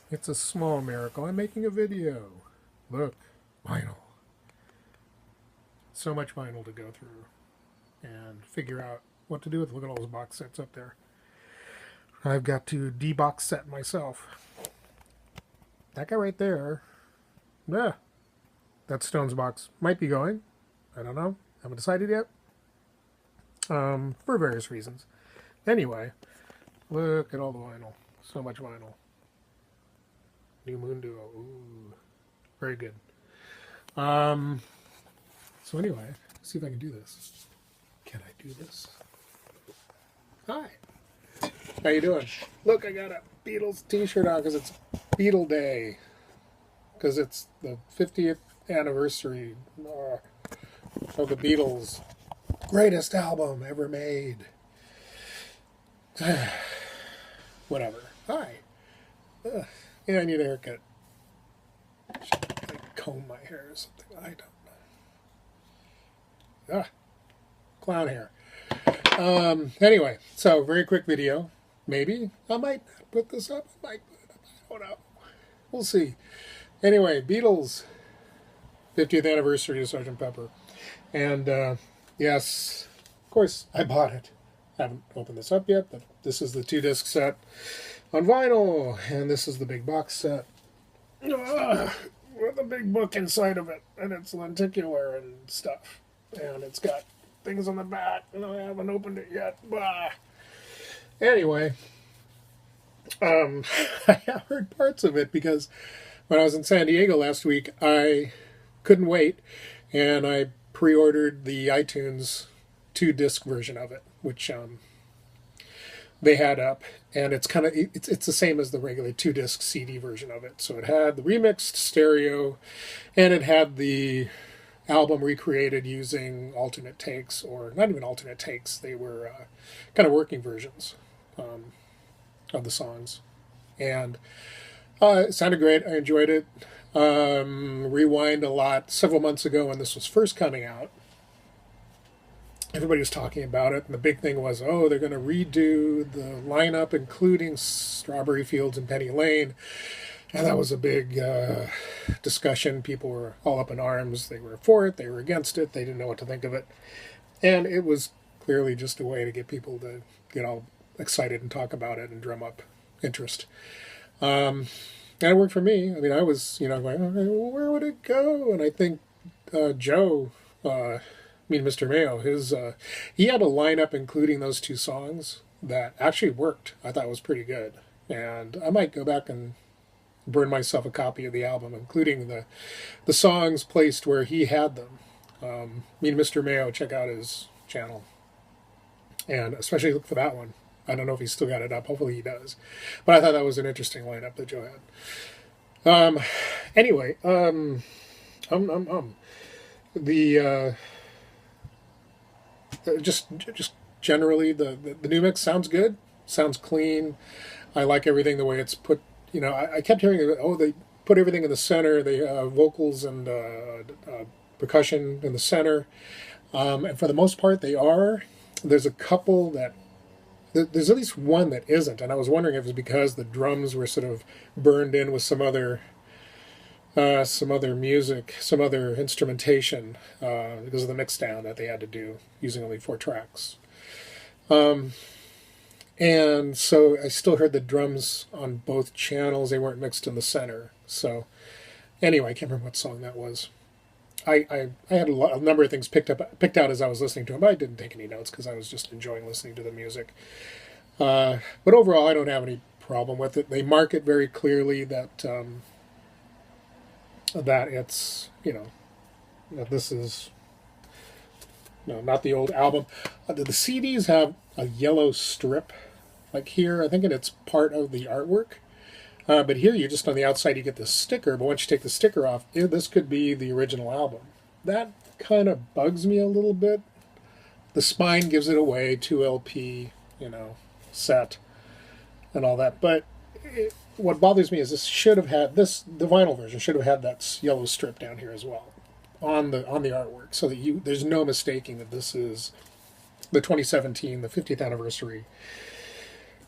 It's a small miracle. I'm making a video. Look, vinyl. So much vinyl to go through and figure out what to do with. Look at all those box sets up there. I've got to de-box set myself. That guy right there, yeah, that Stones box might be going. I don't know. Haven't decided yet. For various reasons. Anyway, look at all the vinyl. So much vinyl. New Moon Duo. Ooh, very good. Um, so anyway, see if I can do this. Can I do this? Hi. How you doing? Look, I got a Beatles t-shirt on because it's Beatle Day. Because it's the 50th anniversary of the Beatles' greatest album ever made. Whatever. Hi. Yeah, I need a haircut. Should like comb my hair or something. I don't know. Clown hair. Anyway, so very quick video. Maybe I might put this up. I might put it up. I don't know. We'll see. Anyway, Beatles 50th anniversary of Sgt. Pepper. And yes, of course, I bought it. I haven't opened this up yet, but this is the 2-disc set on vinyl, and this is the big box set with a big book inside of it, and it's lenticular and stuff, and it's got things on the back, and I haven't opened it yet. Bah. Anyway, I have heard parts of it because when I was in San Diego last week, I couldn't wait, and I pre-ordered the iTunes 2-disc version of it, which they had up, and it's kind of it's the same as the regular 2-disc CD version of it. So it had the remixed stereo, and it had the album recreated using alternate takes, or not even alternate takes. They were kind of working versions of the songs, and it sounded great. I enjoyed it. Rewind a lot. Several months ago when this was first coming out, everybody was talking about it, and the big thing was, oh, they're going to redo the lineup, including Strawberry Fields and Penny Lane. And that was a big discussion. People were all up in arms. They were for it. They were against it. They didn't know what to think of it. And it was clearly just a way to get people to get all excited and talk about it and drum up interest. And it worked for me. I mean, I was, going, okay, well, where would it go? And I think Joe, Mr. Mayo, he had a lineup including those two songs that actually worked. I thought was pretty good. And I might go back and burn myself a copy of the album, including the songs placed where he had them. Mr. Mayo, check out his channel. And especially look for that one. I don't know if he's still got it up. Hopefully he does. But I thought that was an interesting lineup that Joe had. Anyway, the just generally the new mix sounds good, sounds clean. I like everything the way it's put. I kept hearing, they put everything in the center. They vocals and percussion in the center, and for the most part they are. There's a couple that. There's at least one that isn't, and I was wondering if it was because the drums were sort of burned in with some other music, some other instrumentation, because of the mix down that they had to do using only 4 tracks. And so I still heard the drums on both channels. They weren't mixed in the center. So anyway, I can't remember what song that was. I had a number of things picked out as I was listening to them, but I didn't take any notes because I was just enjoying listening to the music. But overall, I don't have any problem with it. They mark it very clearly that that it's that this is not the old album. The CDs have a yellow strip, like here. I think it's part of the artwork. But here, you just on the outside, you get the sticker. But once you take the sticker off, this could be the original album. That kind of bugs me a little bit. The spine gives it away, 2 LP, set, and all that. But what bothers me is the vinyl version should have had that yellow strip down here as well on the artwork, so that there's no mistaking that this is the 2017, the 50th anniversary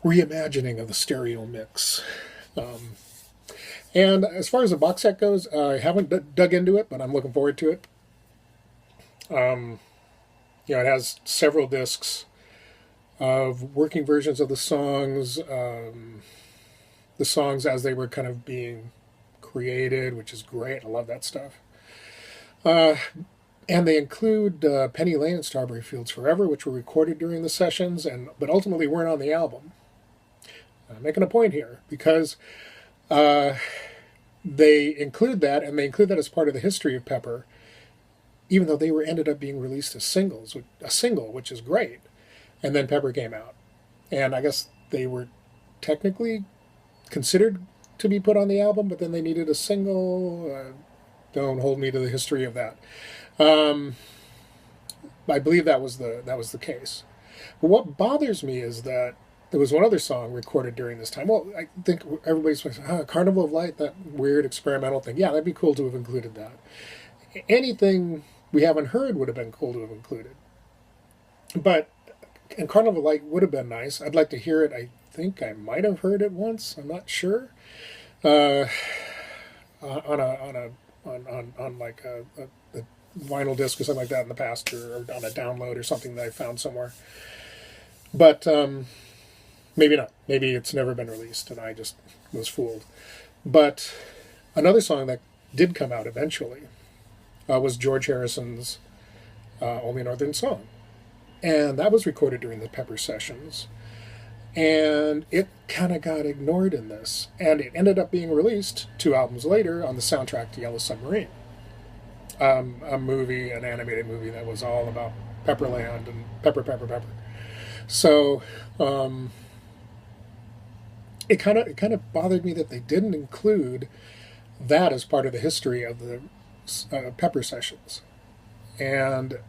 reimagining of the stereo mix. And as far as the box set goes, I haven't dug into it, but I'm looking forward to it. It has several discs of working versions of the songs as they were kind of being created, which is great. I love that stuff. And they include Penny Lane and Strawberry Fields Forever, which were recorded during the sessions, but ultimately weren't on the album. I'm making a point here because they include that, and they include that as part of the history of Pepper, even though they ended up being released as a single, which is great. And then Pepper came out, and I guess they were technically considered to be put on the album, but then they needed a single. Don't hold me to the history of that. I believe that was the case. But what bothers me is that there was one other song recorded during this time. Well, I think everybody's like, Carnival of Light, that weird experimental thing. Yeah, that'd be cool to have included that. Anything we haven't heard would have been cool to have included. And Carnival of Light would have been nice. I'd like to hear it. I think I might have heard it once. I'm not sure. On like a vinyl disc or something like that in the past, or on a download or something that I found somewhere. But maybe not. Maybe it's never been released and I just was fooled. But another song that did come out eventually was George Harrison's Only Northern Song. And that was recorded during the Pepper sessions. And it kind of got ignored in this. And it ended up being released 2 albums later on the soundtrack to Yellow Submarine. An animated movie that was all about Pepperland and Pepper. So it kind of bothered me that they didn't include that as part of the history of the Pepper sessions, and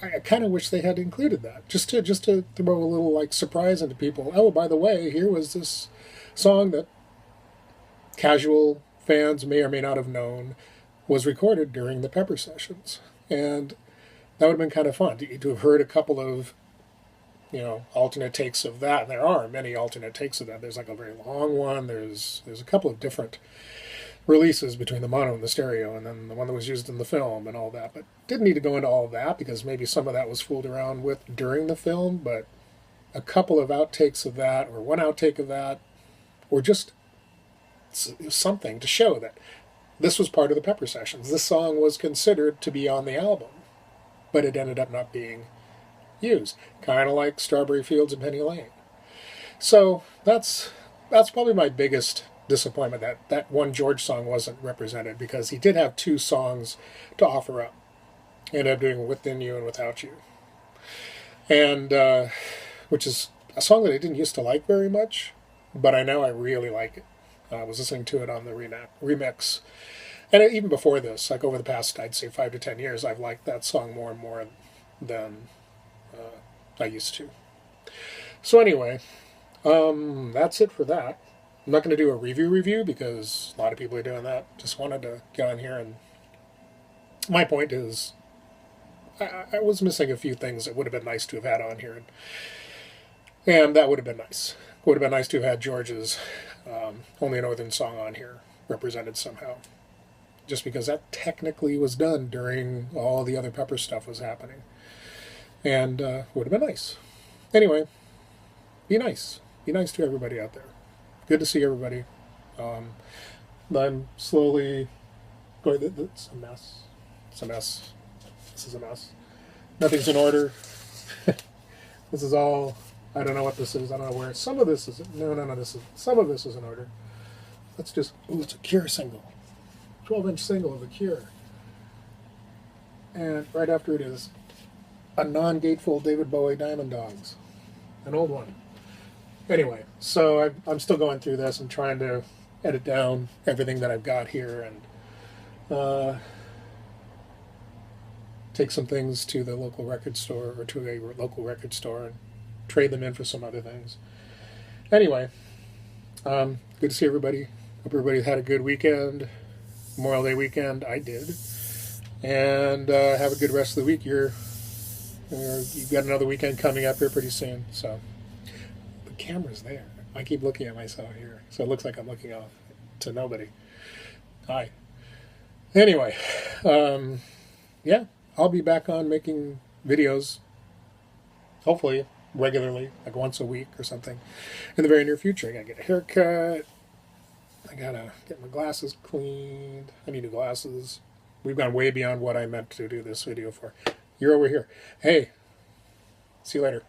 I kind of wish they had included that just to throw a little like surprise into people. Oh, by the way, here was this song that casual fans may or may not have known was recorded during the Pepper sessions, and that would have been kind of fun to have heard a couple of alternate takes of that. And there are many alternate takes of that. There's like a very long one. There's a couple of different releases between the mono and the stereo, and then the one that was used in the film and all that. But didn't need to go into all of that because maybe some of that was fooled around with during the film. But a couple of outtakes of that, or one outtake of that, or just something to show that this was part of the Pepper sessions. This song was considered to be on the album, but it ended up not being used. Kind of like Strawberry Fields and Penny Lane. So that's probably my biggest disappointment, that one George song wasn't represented, because he did have 2 songs to offer up. He ended up doing Within You and Without You. And which is a song that I didn't used to like very much, but I know I really like it. I was listening to it on the remix. And even before this, like over the past, I'd say 5 to 10 years, I've liked that song more and more than I used to. So anyway, that's it for that. I'm not going to do a review because a lot of people are doing that. Just wanted to get on here, and my point is I was missing a few things that would have been nice to have had on here, and that would have been nice. It would have been nice to have had George's Only a Northern Song on here represented somehow, just because that technically was done during all the other Pepper stuff was happening, and would have been nice. Anyway, be nice to everybody out there. Good to see everybody. I'm slowly going. It's a mess. It's a mess. This is a mess. Nothing's in order. This is all. I don't know what this is. I don't know where. Some of this is. No. Some of this is in order. Let's just. Ooh, it's a Cure single. 12-inch single of the Cure. And right after it is a non-gatefold David Bowie Diamond Dogs. An old one. Anyway, so I'm still going through this and trying to edit down everything that I've got here and take some things to the local record store, or to a local record store, and trade them in for some other things. Anyway, good to see everybody. Hope everybody had a good weekend. Memorial Day weekend, I did. And have a good rest of the week. You've got another weekend coming up here pretty soon, so... camera's there. I keep looking at myself here, so it looks like I'm looking off. to nobody. Hi. Anyway, yeah, I'll be back on making videos, hopefully regularly, like once a week or something, in the very near future. I gotta get a haircut. I gotta get my glasses cleaned. I need new glasses. We've gone way beyond what I meant to do this video for. You're over here. Hey, see you later.